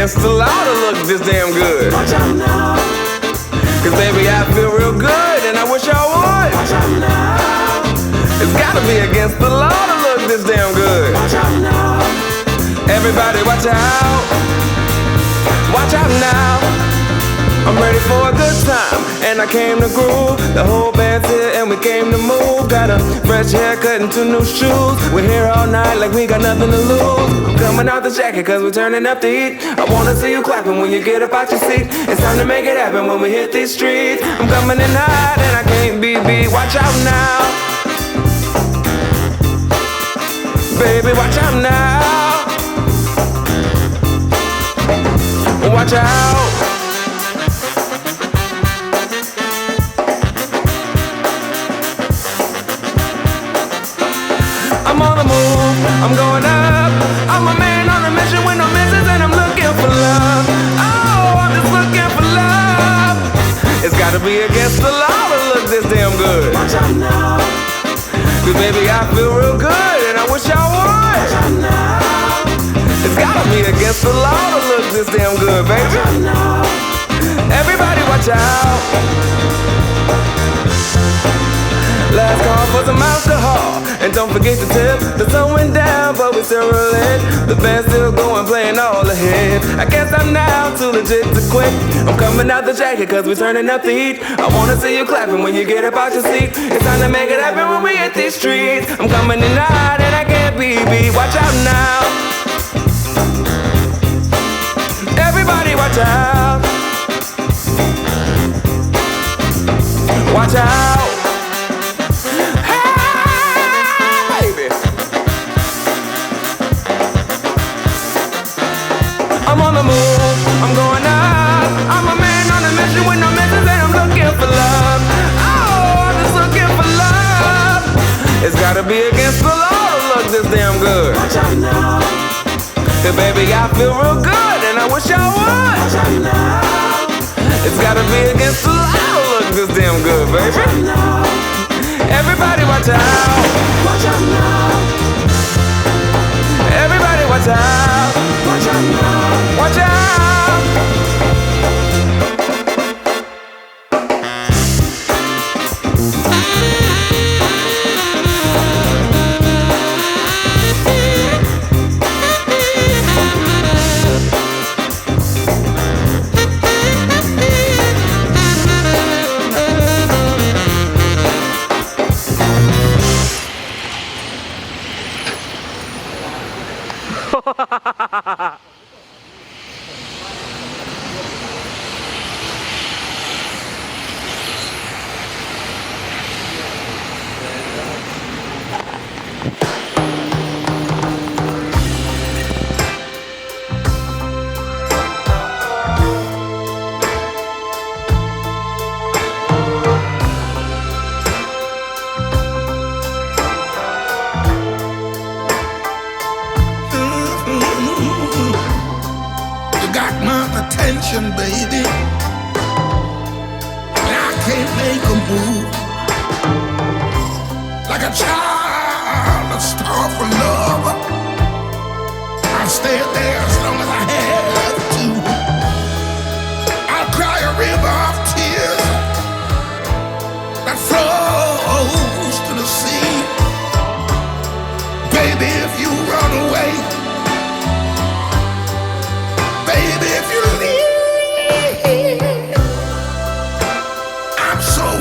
against the law to look this damn good. Watch out now. Cause baby, I feel real good and I wish I would. Watch out now. It's gotta be against the law to look this damn good. Watch out now. Everybody watch out. Watch out now. I'm ready for a good time, and I came to groove. The whole band's here and we came to move. Got a fresh haircut and 2 new shoes. We're here all night like we got nothing to lose. I'm coming out the jacket cause we're turning up the heat. I wanna see you clapping when you get up out your seat. It's time to make it happen when we hit these streets. I'm coming in hot and I can't be beat. Watch out now. Baby, watch out now. Watch out. I'm on the move, I'm going up. I'm a man on a mission with no missions and I'm looking for love. Oh, I'm just looking for love. It's gotta be against the law to look this damn good. Watch out now. Cause baby, I feel real good and I wish I would. Watch out now. It's gotta be against the law to look this damn good, baby. Watch out now. Everybody watch out. Last call for some alcohol. And don't forget to tip. The sun went down, but we still rolling. The band's still going, playing all ahead. I guess I'm now too legit to quit. I'm coming out the jacket cause we're turning up the heat. I wanna see you clapping when you get up out your seat. It's time to make it happen when we hit these streets. I'm coming in hot and I can't be beat. Watch out now. Everybody watch out. Watch out. I'm on the move, I'm going up. I'm a man on a mission with no missions and I'm looking for love. Oh, I'm just looking for love. It's gotta be against the law to look this damn good. Watch out now. Hey baby, I feel real good and I wish I would. Watch out now. It's gotta be against the law to look this damn good, baby. Watch out now. Everybody watch out. Watch out now. Everybody watch out. Watch out now. Watch out. Baby, I can't make a move like a child, a star for love. I'll stay there as long as I have to. I'll cry a river of tears that flows to the sea. Baby, if you run away, baby, if you leave,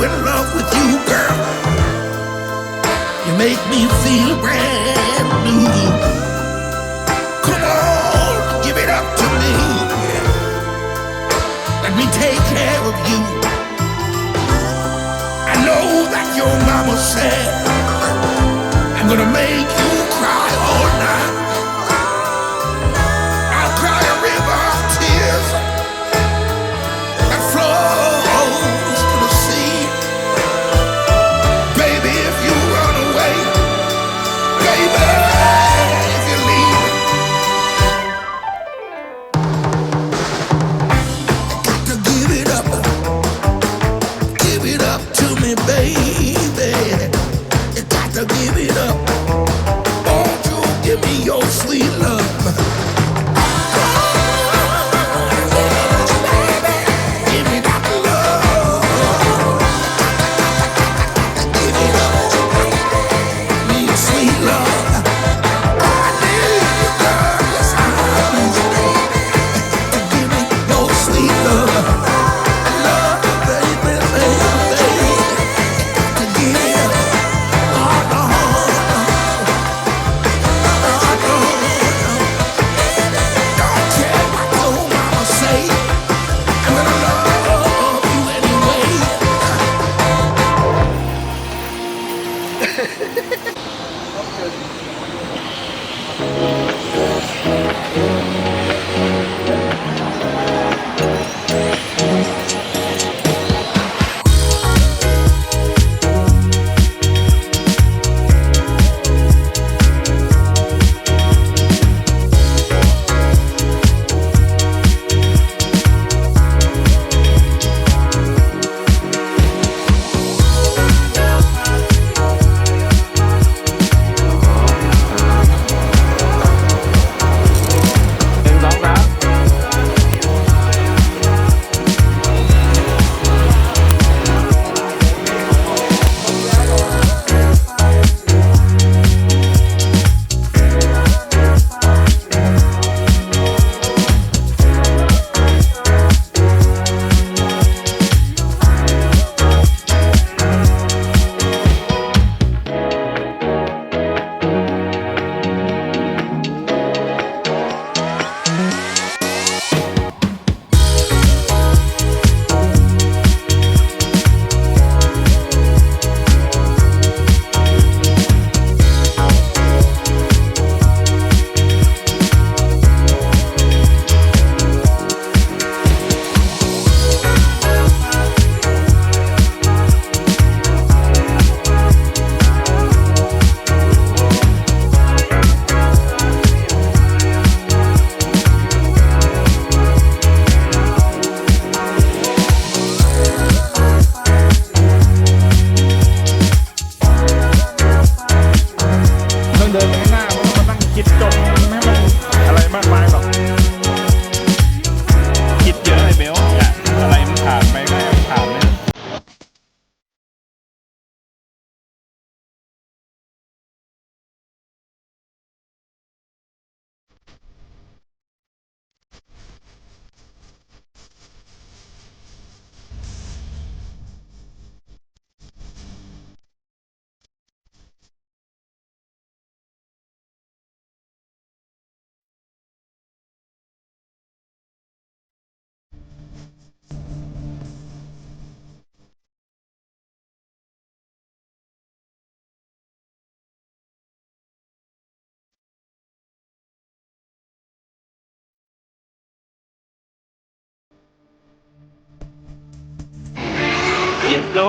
in love with you, girl. You make me feel brand new. Come on, give it up to me. Let me take care of you. I know that your mama said I'm gonna make you cry all night. I'll cry a river of tears that flows to the sea. Baby, if you run away, baby, if you leave, I got to give it up to me, baby. You got to give it up. Won't you give me your sweet love? เย็นโล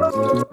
Thank you.